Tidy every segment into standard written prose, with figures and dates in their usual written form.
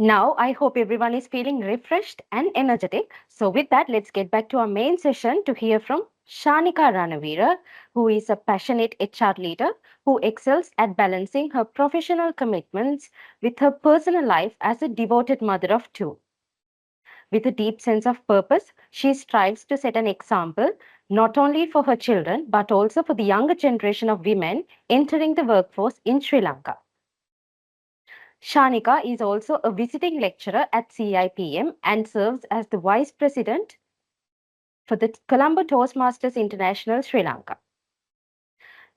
Now, I hope everyone is feeling refreshed and energetic. So, with that, let's get back to our main session to hear from Shanika Ranaweera, who is a passionate HR leader who excels at balancing her professional commitments with her personal life as a devoted mother of two. With a deep sense of purpose, she strives to set an example not only for her children but also for the younger generation of women entering the workforce in Sri Lanka. Shanika is also a visiting lecturer at CIPM and serves as the Vice President for the Colombo Toastmasters International Sri Lanka.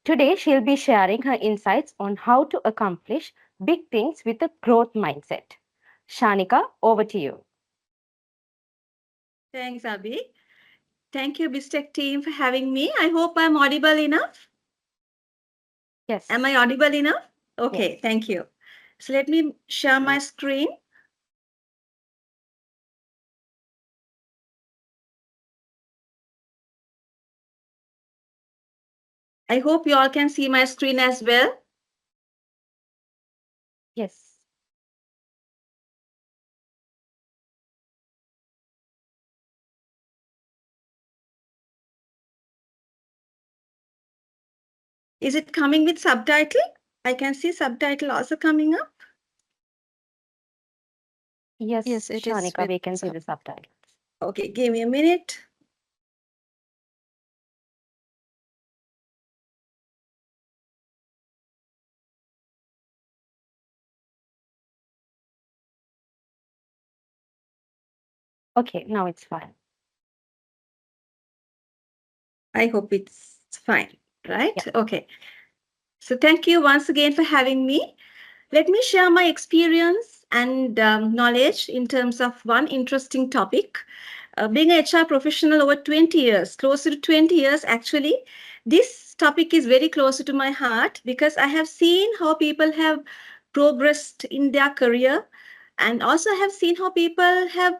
Today, she'll be sharing her insights on how to accomplish big things with a growth mindset. Shanika, over to you. Thanks, Abhi. Thank you, Bistec team, for having me. I hope I'm audible enough. Am Yes, I audible enough? Okay, yes. thank you. So let me share my screen. I hope you all can see my screen as well. Yes. Is it coming with subtitle? I can see subtitle also coming up. Yes, Yes, it is Shanika, with we can see the subtitles. Okay, give me a minute. Okay, now it's fine. I hope it's fine, right? Yeah. Okay. So thank you once again for having me. Let me share my experience and knowledge in terms of one interesting topic. Being a HR professional over 20 years, closer to 20 years actually, this topic is very close to my heart because I have seen how people have progressed in their career, and also have seen how people have,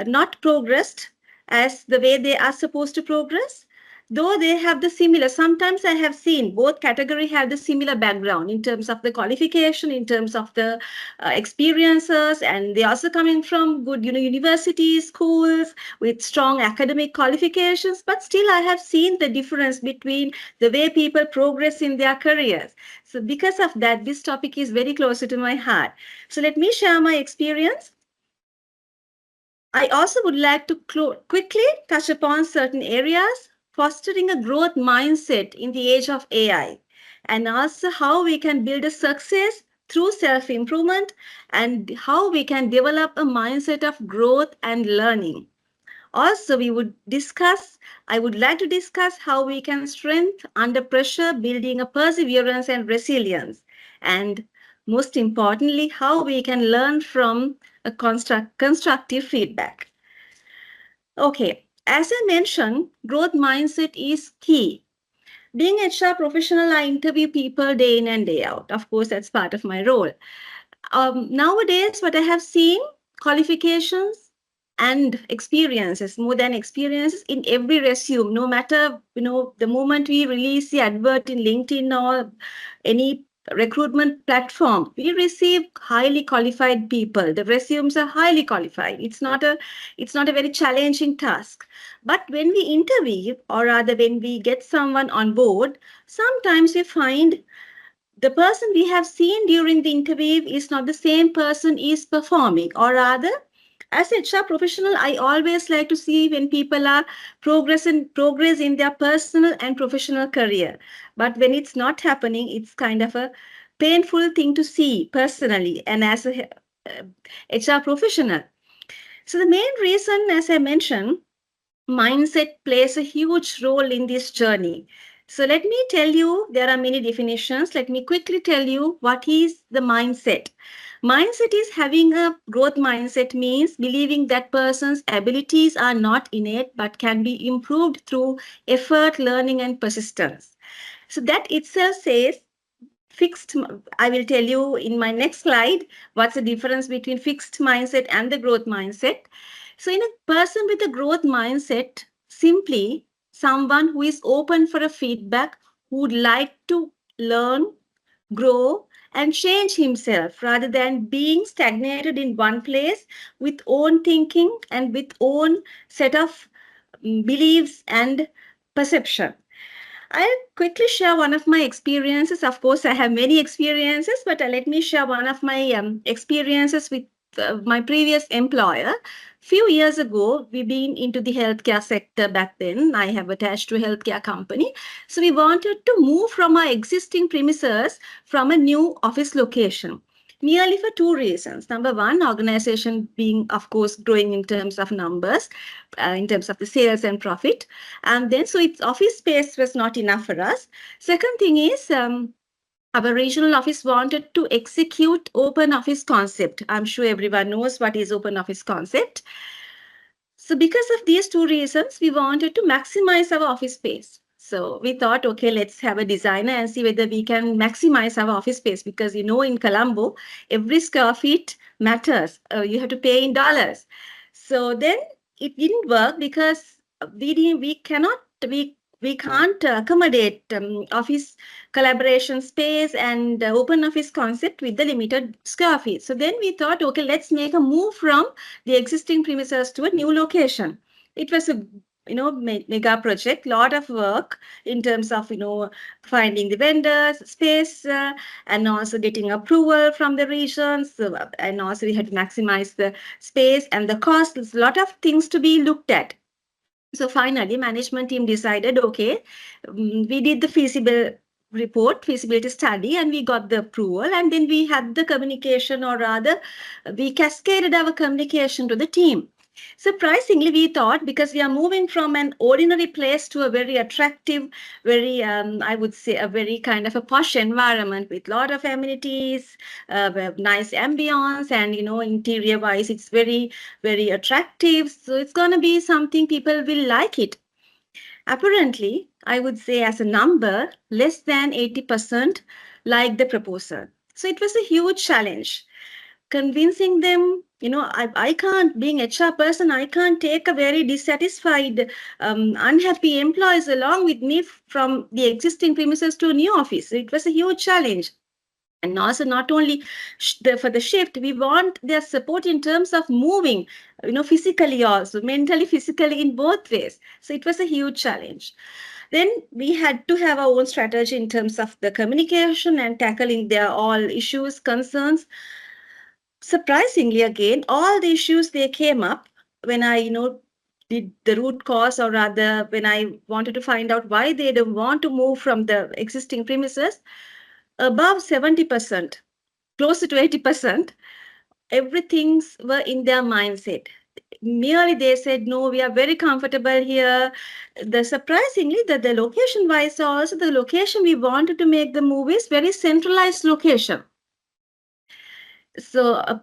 not progressed as the way they are supposed to progress, though they have the similar. Sometimes I have seen both category have the similar background in terms of the qualification, in terms of the experiences, and they also coming from good, universities, schools with strong academic qualifications. But still I have seen the difference between the way people progress in their careers. So because of that, this topic is very close to my heart. So let me share my experience. I also would like to quickly touch upon certain areas, fostering a growth mindset in the age of AI, and also how we can build a success through self improvement, and how we can develop a mindset of growth and learning. Also, I would like to discuss how we can strengthen under pressure, building a perseverance and resilience. And most importantly, how we can learn from a constructive feedback. Okay, as I mentioned, growth mindset is key. Being HR professional, I interview people day in and day out. Of course, that's part of my role. Nowadays, what I have seen, qualifications and experiences, more than experiences in every resume, no matter, the moment we release the advert in LinkedIn or any recruitment platform, we receive highly qualified people. The resumes are highly qualified. It's not a very challenging task. But when we interview, or rather when we get someone on board, sometimes we find the person we have seen during the interview is not the same person is performing, or rather, as a HR professional, I always like to see when people are progress in their personal and professional career. But when it's not happening, it's kind of a painful thing to see personally and as a HR professional. So the main reason, as I mentioned, mindset plays a huge role in this journey. So let me tell you, there are many definitions. Let me quickly tell you what is the mindset. Mindset is having a growth mindset means believing that person's abilities are not innate but can be improved through effort, learning, and persistence. So that itself says fixed. I will tell you in my next slide what's the difference between fixed mindset and the growth mindset. So, in a person with a growth mindset, simply someone who is open for a feedback, who would like to learn, grow, and change himself rather than being stagnated in one place with own thinking and with own set of beliefs and perception. I'll quickly share one of my experiences. Of course, I have many experiences, but let me share one of my experiences with my previous employer. Few years ago, we been into the healthcare sector back then. I have attached to a healthcare company. So we wanted to move from our existing premises from a new office location. Merely for two reasons. Number one, organization being, of course, growing in terms of numbers, in terms of the sales and profit, and then so its office space was not enough for us. Second thing is our regional office wanted to execute open office concept. I'm sure everyone knows what is open office concept. So because of these two reasons, we wanted to maximize our office space. So we thought, okay, let's have a designer and see whether we can maximize our office space, because in Colombo, every square feet matters. You have to pay in dollars. So then it didn't work because we cannot we can't accommodate office collaboration space and open office concept with the limited square feet. So then we thought, okay, let's make a move from the existing premises to a new location. It was a mega project, lot of work in terms of finding the vendors, space, and also getting approval from the regions, and also we had to maximize the space and the cost. There's a lot of things to be looked at. So finally, management team decided, okay, we did the feasibility study, and we got the approval, and then we had the communication, or rather, we cascaded our communication to the team. Surprisingly, we thought, because we are moving from an ordinary place to a very attractive, very, I would say, a very kind of a posh environment with a lot of amenities, nice ambience, and, interior wise, it's very, very attractive. So it's going to be something people will like it. Apparently, I would say as a number, less than 80% like the proposal. So it was a huge challenge convincing them. I can't, being HR person, I can't take a very dissatisfied, unhappy employees along with me from the existing premises to a new office. It was a huge challenge. And also, not only for the shift, we want their support in terms of moving, physically, also mentally, physically, in both ways. So it was a huge challenge. Then we had to have our own strategy in terms of the communication and tackling their all issues, concerns. Surprisingly, again, all the issues they came up when I, did the root cause, or rather, when I wanted to find out why they don't want to move from the existing premises. Above 70%, closer to 80%, everything's were in their mindset. Merely they said, no, we are very comfortable here. The surprisingly, that the location wise, also the location we wanted to make the move is very centralized location. So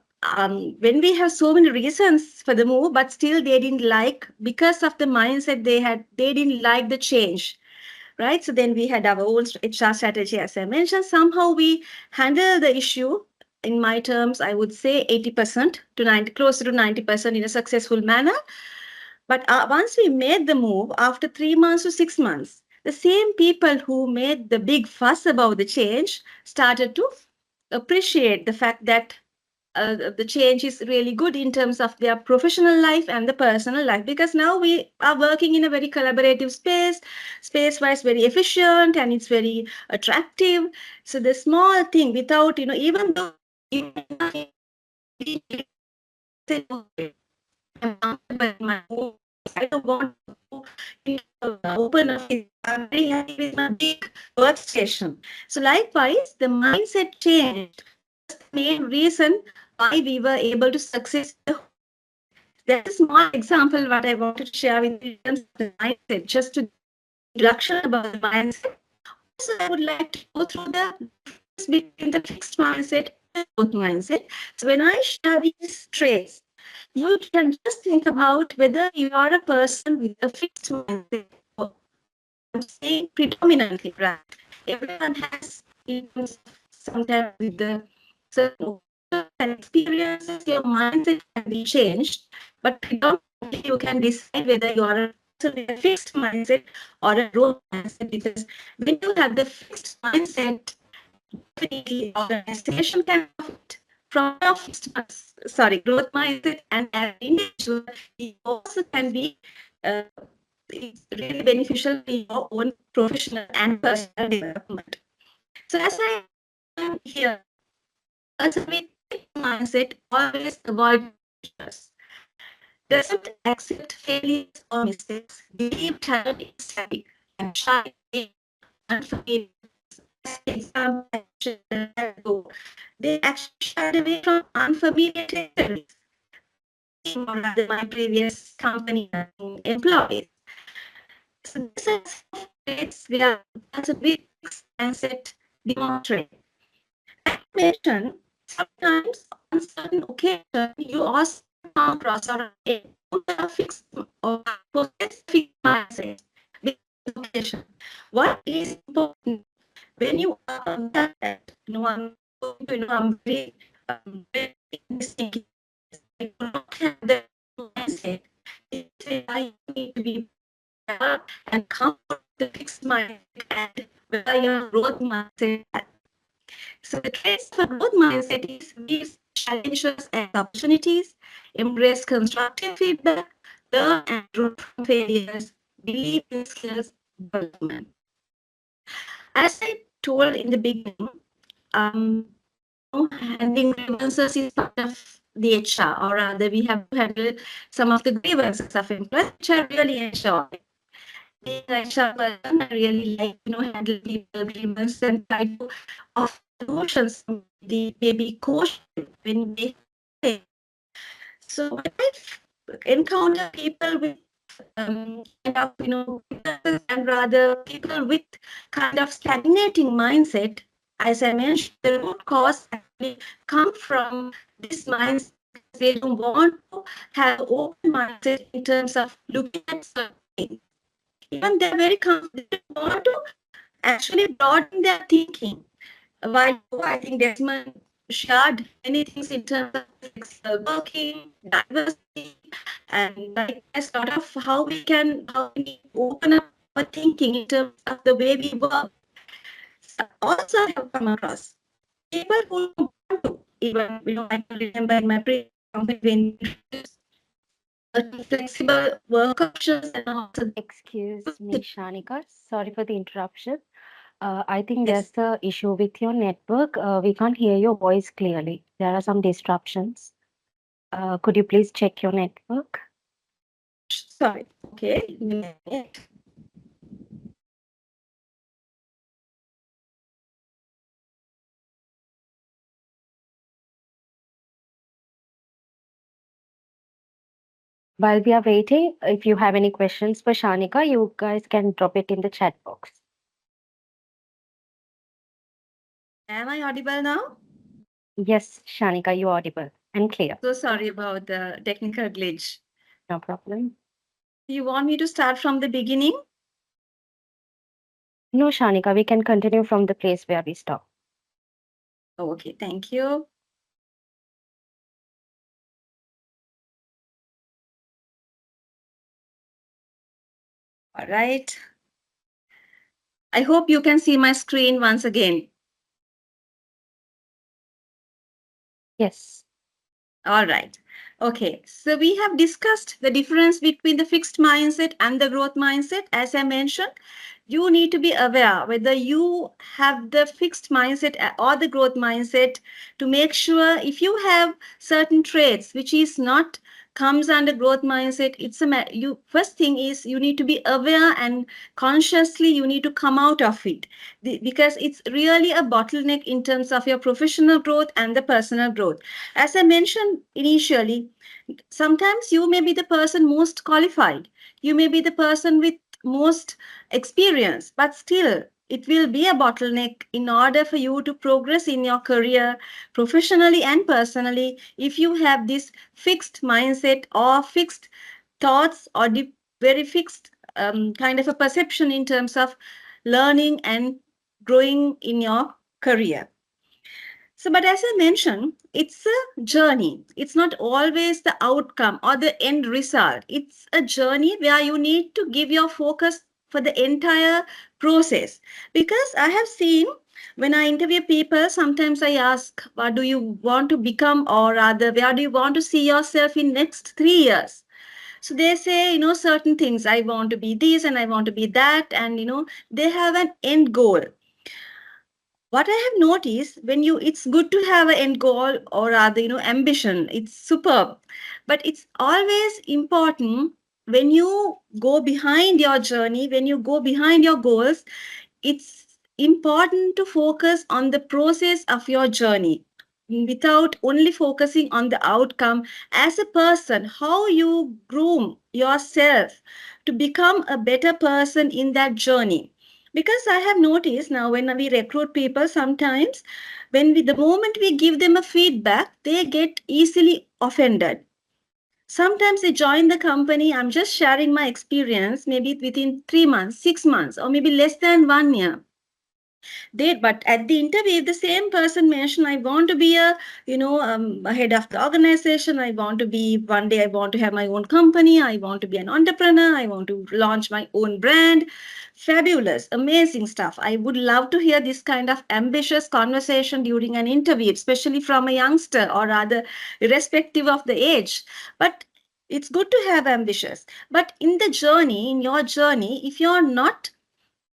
when we have so many reasons for the move, but still they didn't like, because of the mindset they had, they didn't like the change, right? So then we had our own HR strategy, as I mentioned. Somehow we handle the issue. In my terms, I would say 80% to 90, closer to 90% in a successful manner. But once we made the move, after 3 months to 6 months, the same people who made the big fuss about the change started to appreciate the fact that the change is really good in terms of their professional life and the personal life, because now we are working in a very collaborative space wise very efficient, and it's very attractive. So the small thing, without even though I'm comfortable in my home, I don't want to go into open office. I'm very happy with my big workstation. So likewise, the mindset changed was the main reason why we were able to success the whole project. That's a small example what I wanted to share with you in terms of the mindset, just to give you introduction about the mindset. Also, I would like to go through the difference between the fixed mindset and growth mindset. So when I share these traits, you can just think about whether you are a person with a fixed mindset, or I'm saying predominantly, right? Everyone has, in terms of sometimes with the certain occasions and experiences, your mindset can be changed, but predominantly you can decide whether you are a person with a fixed mindset or a growth mindset, because when you have the fixed mindset, definitely organization can profit from your growth mindset, and as an individual, you also can be it's really beneficial in your own professional and personal development. So as I mentioned here, a person with fixed mindset always avoid failures, doesn't accept failures or mistakes, believe talent is static, and shy away unfamiliar. As the example I mentioned a while ago, they actually shied away from unfamiliar territories. My team, or rather my previous company employees. So these are some of the traits where a person with fixed mindset demonstrate. As I mentioned, sometimes on certain occasions you also come across or encounter fixed or possess fixed mindset with occasion. What is important when you are aware that I'm going to I'm very in this thinking, I do not have the mindset. It's where you need to be aware and come out of the fixed mindset and where your growth mindset at. So the traits of a growth mindset is views challenges as opportunities, embrace constructive feedback, learn and grow from failures, believe in skills development. As I told in the beginning, handling grievances is part of the HR, or rather, we have to handle some of the grievances of employees, which I really enjoy. Being a HR person, I really like handle people grievances and try to offer solutions, the maybe coach when they fail. So when I encounter people with kind of grievances, and rather people with kind of stagnating mindset, as I mentioned, the root cause actually come from this mindset because they don't want to have open mindset in terms of looking at certain things. Even they're very they don't want to actually broaden their thinking. A while ago, I think Desmond shared many things in terms of flexible working, diversity, and likewise, a lot of how we need to open up our thinking in terms of the way we work. Also, I have come across people who don't want to. Even I can remember in my previous company when we introduced certain flexible work options and also Excuse me, Shanika. Sorry for the interruption. I think yes, there's the issue with your network. We can't hear your voice clearly. There are some disruptions. Could you please check your network? sorry. Okay, give me a minute. While we are waiting, if you have any questions for Shanika, you guys can drop it in the chat box. Am I audible now? Yes, Shanika, you're audible and clear. So sorry about the technical glitch. No problem. You want me to start from the beginning? No, Shanika, we can continue from the place where we stopped. Okay, thank you. All right. I hope you can see my screen once again. Yes. All right. Okay. So we have discussed the difference between the fixed mindset and the growth mindset. As I mentioned, you need to be aware whether you have the fixed mindset or the growth mindset to make sure if you have certain traits which is not comes under growth mindset, it's you first thing is you need to be aware and consciously you need to come out of it because it's really a bottleneck in terms of your professional growth and the personal growth. As I mentioned initially, sometimes you may be the person most qualified, you may be the person with most experience, but still it will be a bottleneck in order for you to progress in your career professionally and personally if you have this fixed mindset or fixed thoughts or very fixed kind of a perception in terms of learning and growing in your career. So, but as I mentioned, it's a journey. It's not always the outcome or the end result. It's a journey where you need to give your focus for the entire process. Because I have seen When I interview people, sometimes I ask, what do you want to become, or rather, where do you want to see yourself in next 3 years? So they say, certain things. I want to be this and I want to be that. And, they have an end goal. What I have noticed, it's good to have an end goal, or rather, ambition. It's superb. But it's always important when you go behind your journey, when you go behind your goals, it's important to focus on the process of your journey without only focusing on the outcome. As a person, how you groom yourself to become a better person in that journey. Because I have noticed now, when we recruit people, sometimes the moment we give them a feedback, they get easily offended. Sometimes they join the company. I'm just sharing my experience, maybe within 3 months, 6 months, or maybe less than 1 year. But at the interview, if the same person mentioned, I want to be a head of the organization. I want to be, one day I want to have my own company. I want to be an entrepreneur. I want to launch my own brand. Fabulous, amazing stuff. I would love to hear this kind of ambitious conversation during an interview, especially from a youngster, or rather, irrespective of the age. But it's good to have ambitious. But in your journey, if you're not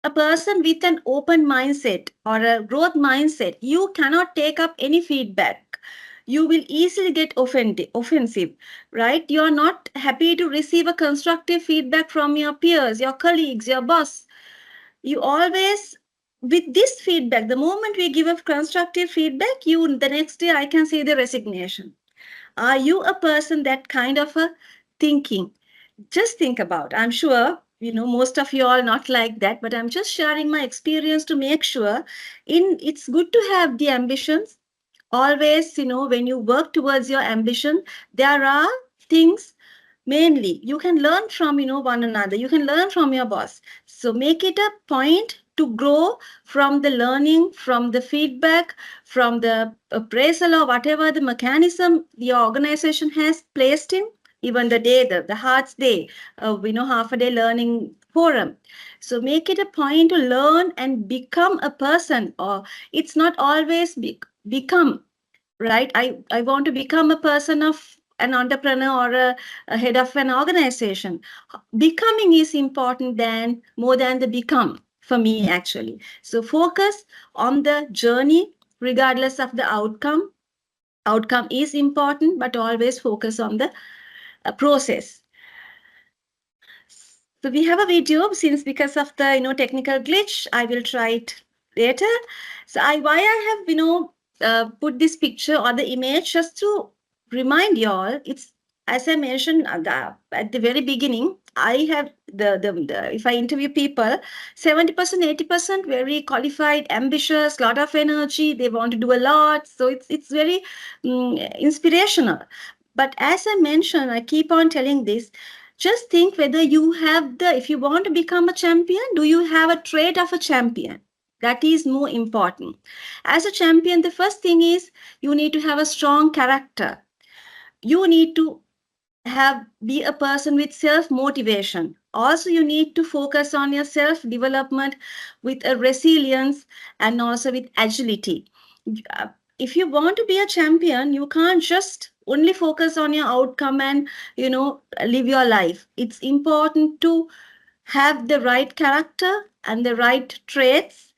a person with an open mindset or a growth mindset, you cannot take up any feedback. You will easily get offensive, right? You are not happy to receive a constructive feedback from your peers, your colleagues, your boss. You always, with this feedback, the moment we give a constructive feedback, the next day I can see the resignation. Are you a person that kind of a thinking? Just think about. I'm sure most of you all not like that, but I'm just sharing my experience to make sure. In It's good to have the ambitions. Always, when you work towards your ambition, there are things. Mainly, you can learn from one another. You can learn from your boss. So make it a point to grow from the learning, from the feedback, from the appraisal, or whatever the mechanism your organization has placed in. Even the heart's day, half a day learning forum. So make it a point to learn and become a person. Or it's not always become, right? I want to become a person of an entrepreneur, or a head of an organization. Becoming is important than more than the become, for me, actually. So focus on the journey regardless of the outcome. Outcome is important, but always focus on the process. So we have a video. Since because of the technical glitch, I will try it later. So why I have put this picture or the image, just to remind you all. It's, as I mentioned at the very beginning. I have the if I interview people, 70%, 80% very qualified, ambitious, lot of energy. They want to do a lot. So it's very inspirational. But as I mentioned, I keep on telling this. Just think whether you have if you want to become a champion, do you have a trait of a champion? That is more important. As a champion, the first thing is you need to have a strong character. You need to be a person with self motivation. Also, you need to focus on your self development with a resilience and also with agility. Uh, if you want to be a champion, you can't just only focus on your outcome and live your life. It's important to have the right character and the right traits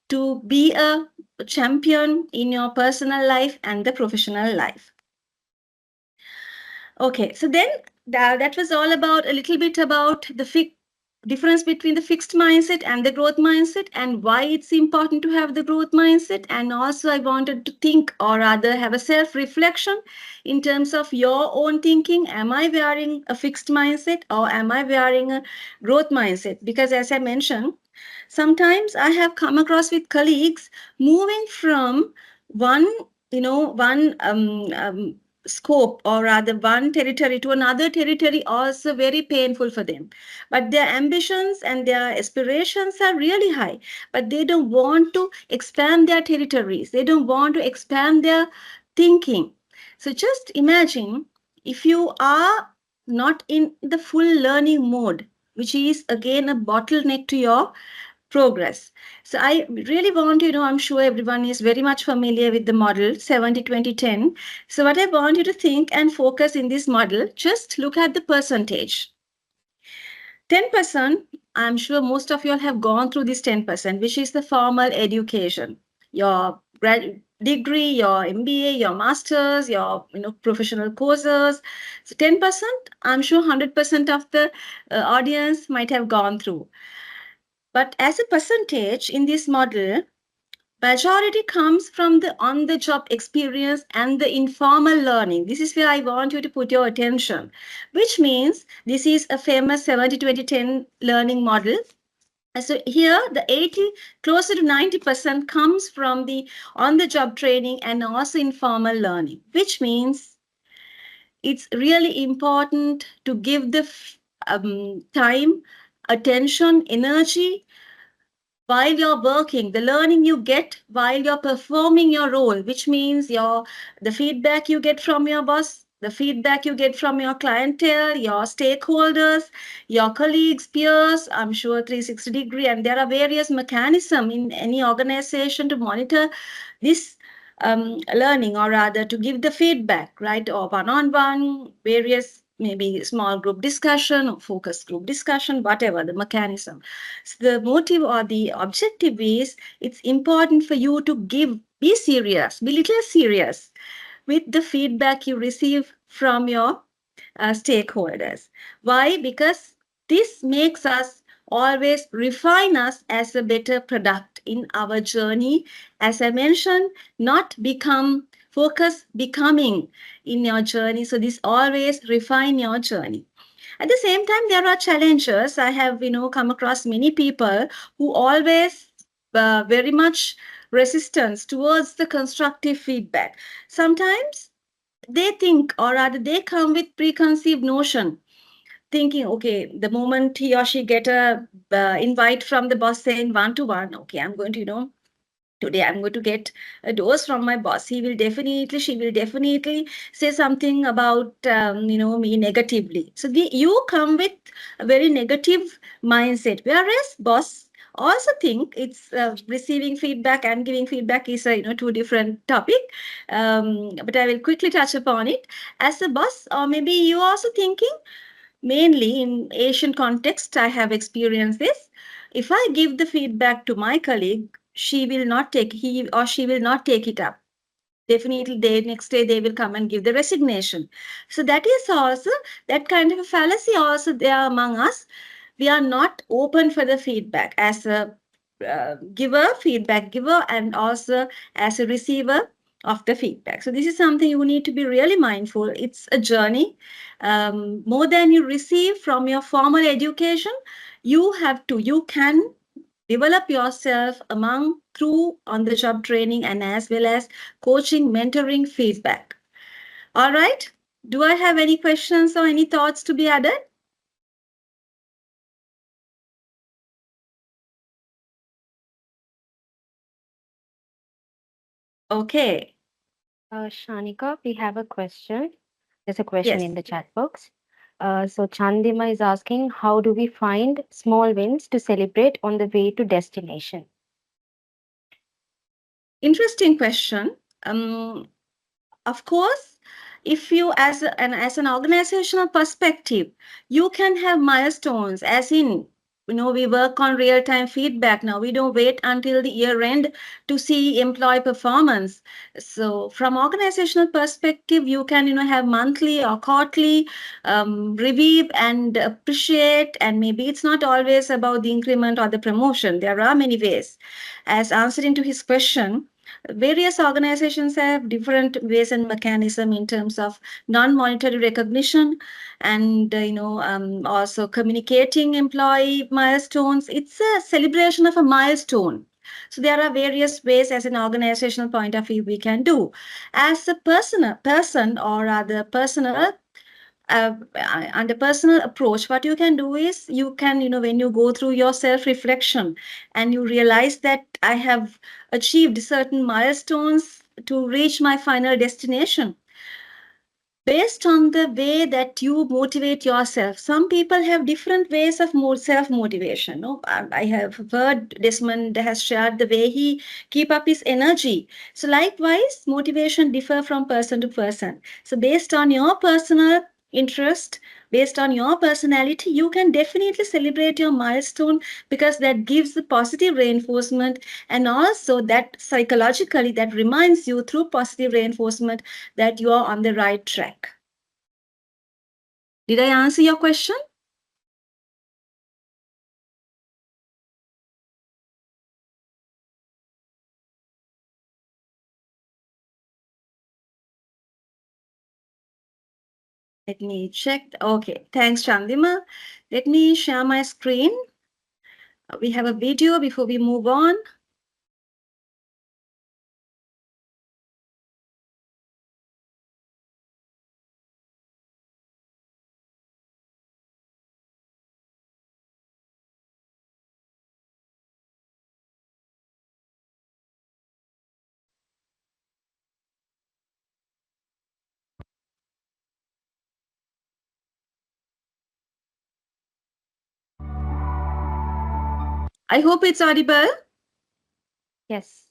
to be a champion in your personal life and the professional life. Okay, so then that was all about a little bit about the difference between the fixed mindset and the growth mindset, and why it's important to have the growth mindset. And also, I wanted to think, or rather have a self reflection in terms of your own thinking. Am I wearing a fixed mindset, or am I wearing a growth mindset? Because as I mentioned, sometimes I have come across with colleagues moving from one one scope, or rather one territory, to another territory, also very painful for them. But their ambitions and their aspirations are really high, but they don't want to expand their territories. They don't want to expand their thinking. So just imagine, if you are not in the full learning mode, which is again a bottleneck to your progress. So I really want, I'm sure everyone is very much familiar with the model 70-20-10. So what I want you to think and focus in this model, just look at the percentage. 10%, I'm sure most of you all have gone through this 10%, which is the formal education. Your degree, your MBA, your masters, your professional courses. So 10%, I'm sure 100% of the audience might have gone through. But as a percentage in this model, majority comes from the on the job experience and the informal learning. This is where I want you to put your attention, which means this is a famous 70-20-10 learning model. So here the 80 closer to 90% comes from the on the job training and also informal learning, which means it's really important to give the time, attention, energy while you're working, the learning you get while you're performing your role, which means the feedback you get from your boss, the feedback you get from your clientele, your stakeholders, your colleagues, peers, I'm sure 360-degree, and there are various mechanisms in any organization to monitor this learning, or rather to give the feedback, right? Or one-on-one, various maybe small group discussion or focus group discussion, whatever the mechanism. So the motive or the objective is it's important for you to be serious, be little serious with the feedback you receive from your stakeholders. Why? Because this makes us always refine us as a better product in our journey. As I mentioned, not become focus becoming in your journey. So this always refine your journey. At the same time, there are challenges. I have, come across many people who always very much resistance towards the constructive feedback. Sometimes they think, or rather they come with preconceived notion, thinking, okay, the moment he or she get a invite from the boss saying one to one, okay, I'm going to, today I'm going to get a dose from my boss. She will definitely say something about, me negatively. So you come with a very negative mindset, whereas boss also think it's receiving feedback and giving feedback is a, two different topic. But I will quickly touch upon it. As a boss, or maybe you also thinking, mainly in Asian context, I have experienced this. If I give the feedback to my colleague, he or she will not take it up. Definitely, next day they will come and give the resignation. So that is also that kind of a fallacy also there among us. We are not open for the feedback as a feedback giver, and also as a receiver of the feedback. So this is something you need to be really mindful. It's a journey. More than you receive from your formal education, you can develop yourself among through on the job training and as well as coaching, mentoring, feedback. All right. Do I have any questions or any thoughts to be added? Okay. Shanika, we have a question. There's a question Yes. in the chat box. So Chandima is asking, how do we find small wins to celebrate on the way to destination? Interesting question. Um, Of course, if you as an organizational perspective, you can have milestones, as in, we work on real-time feedback now. We don't wait until the year end to see employee performance. So from organizational perspective, you can, have monthly or quarterly review and appreciate, and maybe it's not always about the increment or the promotion. There are many ways. As answering to his question, various organizations have different ways and mechanism in terms of non-monetary recognition, and also communicating employee milestones. It's a celebration of a milestone. So there are various ways as an organizational point of view we can do. As a person, or rather personal, and a personal approach, what you can do is you can, when you go through your self reflection and you realize that I have achieved certain milestones to reach my final destination, based on the way that you motivate yourself. Some people have different ways of self motivation. No, I have heard Desmond has shared the way he keep up his energy. So likewise, motivation differ from person to person. So based on your personal interest, based on your personality, you can definitely celebrate your milestone, because that gives the positive reinforcement, and also that psychologically that reminds you through positive reinforcement that you are on the right track. Did I answer your question? Let me check. Okay, thanks, Chandima. Let me share my screen. We have a video before we move on. I hope it's audible. Yes.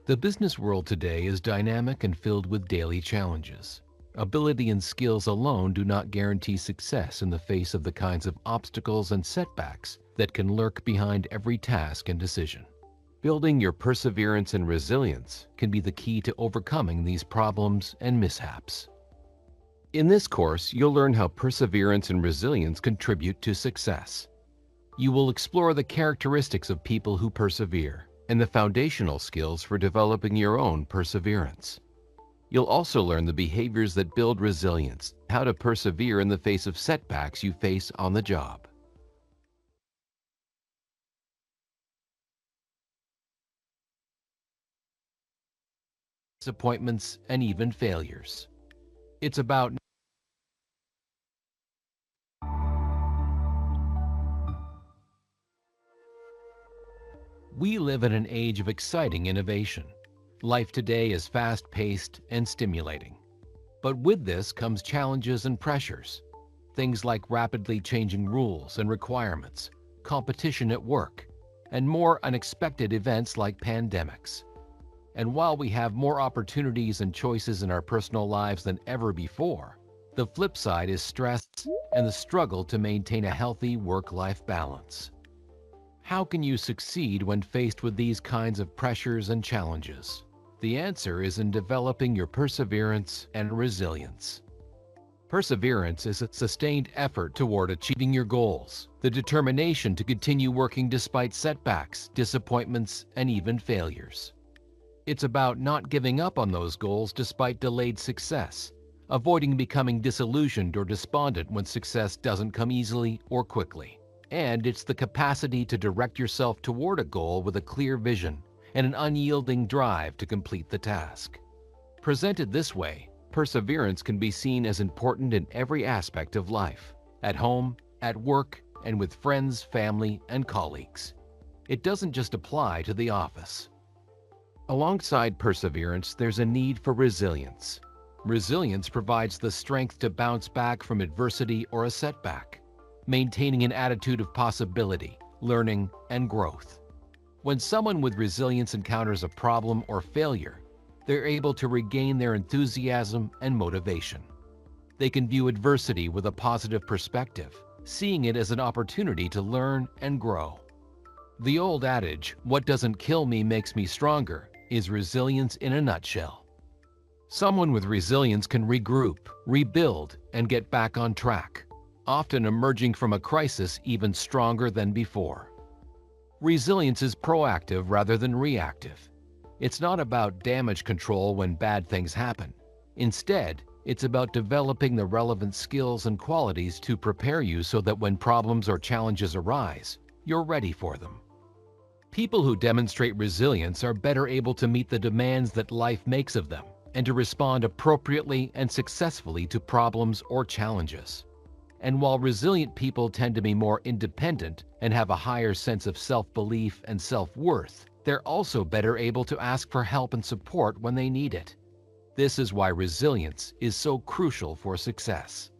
The business world today is dynamic and filled with daily challenges. Ability and skills alone do not guarantee success in the face of the kinds of obstacles and setbacks that can lurk behind every task and decision. Building your perseverance and resilience can be the key to overcoming these problems and mishaps. In this course, you'll learn how perseverance and resilience contribute to success. You will explore the characteristics of people who persevere and the foundational skills for developing your own perseverance. You'll also learn the behaviors that build resilience, how to persevere in the face of setbacks you face on the job. Disappointments and even failures. It's about We live in an age of exciting innovation. Life today is fast-paced and stimulating. But with this comes challenges and pressures. Things like rapidly changing rules and requirements, competition at work, and more unexpected events like pandemics. And while we have more opportunities and choices in our personal lives than ever before, the flip side is stress and the struggle to maintain a healthy work-life balance. How can you succeed when faced with these kinds of pressures and challenges? The answer is in developing your perseverance and resilience. Perseverance is a sustained effort toward achieving your goals, the determination to continue working despite setbacks, disappointments, and even failures. It's about not giving up on those goals despite delayed success, avoiding becoming disillusioned or despondent when success doesn't come easily or quickly. And it's the capacity to direct yourself toward a goal with a clear vision and an unyielding drive to complete the task. Presented this way, perseverance can be seen as important in every aspect of life, at home, at work, and with friends, family, and colleagues. It doesn't just apply to the office. Alongside perseverance, there's a need for resilience. Resilience provides the strength to bounce back from adversity or a setback, maintaining an attitude of possibility, learning, and growth. When someone with resilience encounters a problem or failure, they're able to regain their enthusiasm and motivation. They can view adversity with a positive perspective, seeing it as an opportunity to learn and grow. The old adage, "What doesn't kill me makes me stronger," is resilience in a nutshell. Someone with resilience can regroup, rebuild, and get back on track, often emerging from a crisis even stronger than before. Resilience is proactive rather than reactive. It's not about damage control when bad things happen. Instead, it's about developing the relevant skills and qualities to prepare you so that when problems or challenges arise, you're ready for them. People who demonstrate resilience are better able to meet the demands that life makes of them and to respond appropriately and successfully to problems or challenges. And while resilient people tend to be more independent and have a higher sense of self-belief and self-worth, they're also better able to ask for help and support when they need it. This is why resilience is so crucial for success.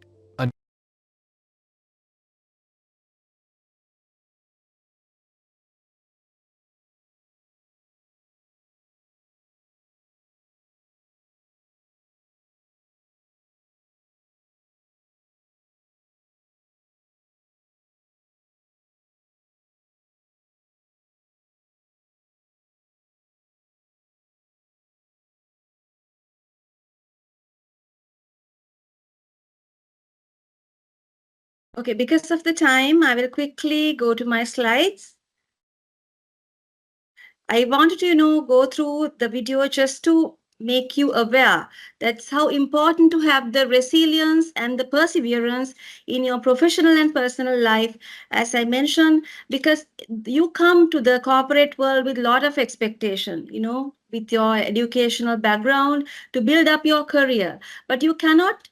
Okay, because of the time, I will quickly go to my slides. I wanted to, go through the video just to make you aware that's how important to have the resilience and the perseverance in your professional and personal life, as I mentioned, because you come to the corporate world with a lot of expectation, with your educational background to build up your career, but you cannot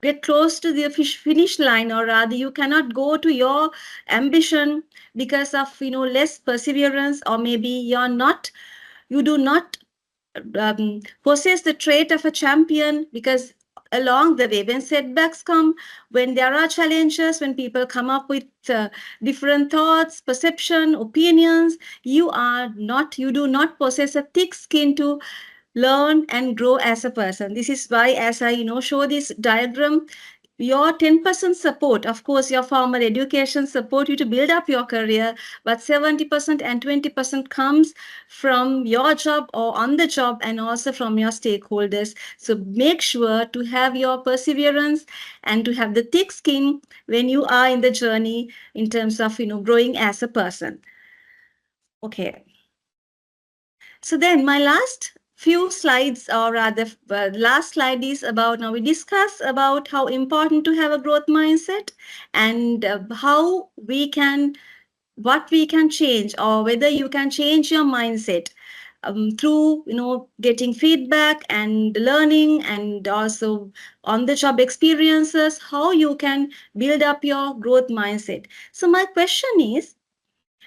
get close to the finish line, or rather you cannot go to your ambition because of less perseverance, or maybe you do not possess the trait of a champion, because along the way when setbacks come, when there are challenges, when people come up with different thoughts, perception, opinions, you do not possess a thick skin to learn and grow as a person. This is why, as I show this diagram, your 10% support, of course, your formal education support you to build up your career, but 70% and 20% comes from your job or on the job, and also from your stakeholders. So make sure to have your perseverance and to have the thick skin when you are in the journey in terms of growing as a person. Okay. So then my last few slides, or rather last slide, is about, now we discuss about how important to have a growth mindset, and how we can, what we can change, or whether you can change your mindset through getting feedback and learning, and also on the job experiences, how you can build up your growth mindset. So my question is,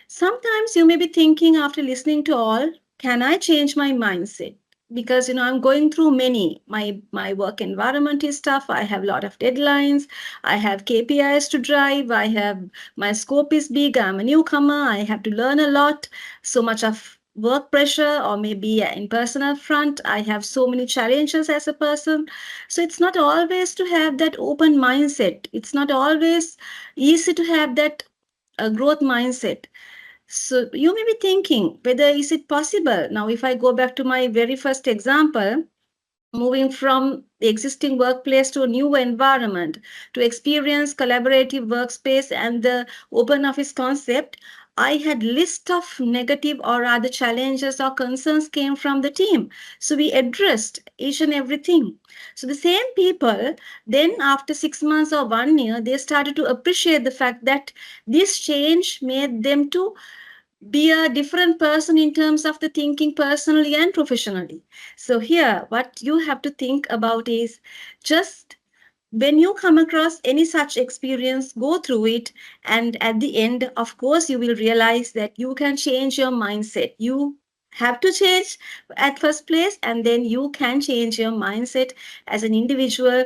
sometimes you may be thinking after listening to all, can I change my mindset? Because I'm going through many. My work environment is tough. I have a lot of deadlines. I have KPIs to drive. I have my scope is big. I'm a newcomer. I have to learn a lot. So much of work pressure, or maybe in personal front, I have so many challenges as a person. So it's not always to have that open mindset. It's not always easy to have that growth mindset. So you may be thinking whether is it possible. Now, if I go back to my very first example, moving from the existing workplace to a new environment to experience collaborative workspace and the open office concept, I had list of negative, or rather challenges or concerns came from the team. So we addressed each and everything. So the same people, then after 6 months or 1 year, they started to appreciate the fact that this change made them to be a different person in terms of the thinking personally and professionally. So here, what you have to think about is, just when you come across any such experience, go through it. And at the end, of course, you will realize that you can change your mindset. You have to change at first place, and then you can change your mindset as an individual.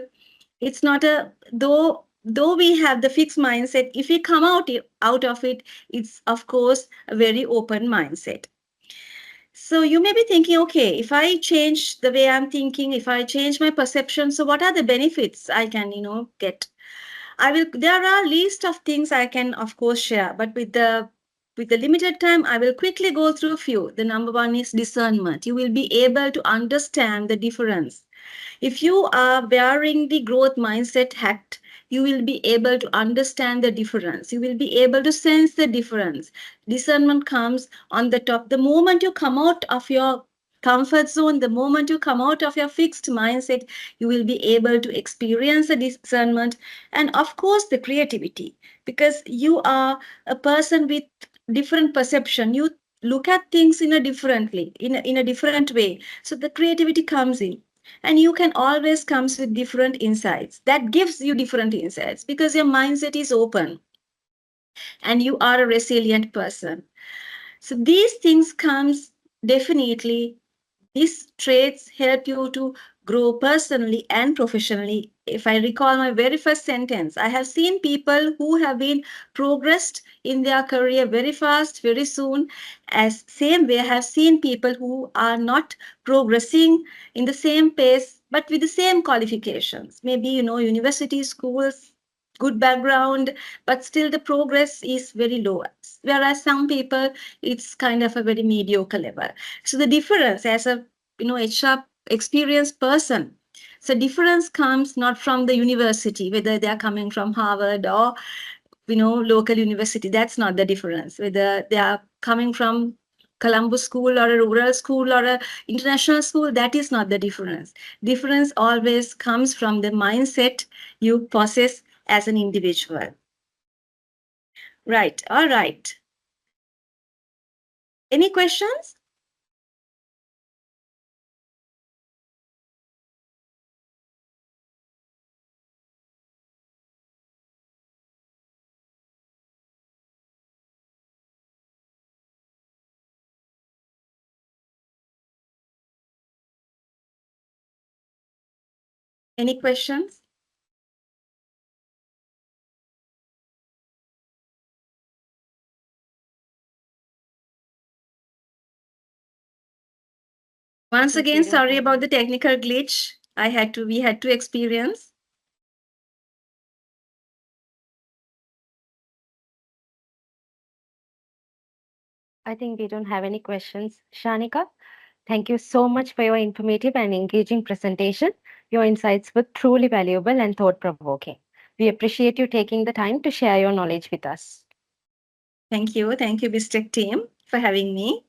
It's not a, though we have the fixed mindset, if we come out of it, it's of course a very open mindset. So you may be thinking, okay, if I change the way I'm thinking, if I change my perception, so what are the benefits I can get? There are a list of things I can of course share, but with the limited time, I will quickly go through a few. The number one is discernment. You will be able to understand the difference. If you are wearing the growth mindset hat, you will be able to understand the difference. You will be able to sense the difference. Discernment comes on the top. The moment you come out of your comfort zone, the moment you come out of your fixed mindset, you will be able to experience the discernment, and of course the creativity, because you are a person with different perception. You look at things in a differently, in a different way. So the creativity comes in. And you can always comes with different insights. That gives you different insights because your mindset is open and you are a resilient person. So these things comes definitely, these traits help you to grow personally and professionally. If I recall my very first sentence, I have seen people who have been progressed in their career very fast, very soon. As same way, I have seen people who are not progressing in the same pace, but with the same qualifications. Maybe, university, schools, good background, but still the progress is very low. Whereas some people, it's kind of a very mediocre level. So the difference as a HR experienced person. So difference comes not from the university, whether they are coming from Harvard or local university. That's not the difference. Whether they are coming from Columbus school or a rural school or a international school, that is not the difference. Difference always comes from the mindset you possess as an individual. Right. All right. Any questions? Any questions? I Once think we again, don't sorry have about any. the technical glitch we had to experience. I think we don't have any questions. Shanika, thank you so much for your informative and engaging presentation. Your insights were truly valuable and thought provoking. We appreciate you taking the time to share your knowledge with us. Thank you. Thank you, Bistec team, for having me.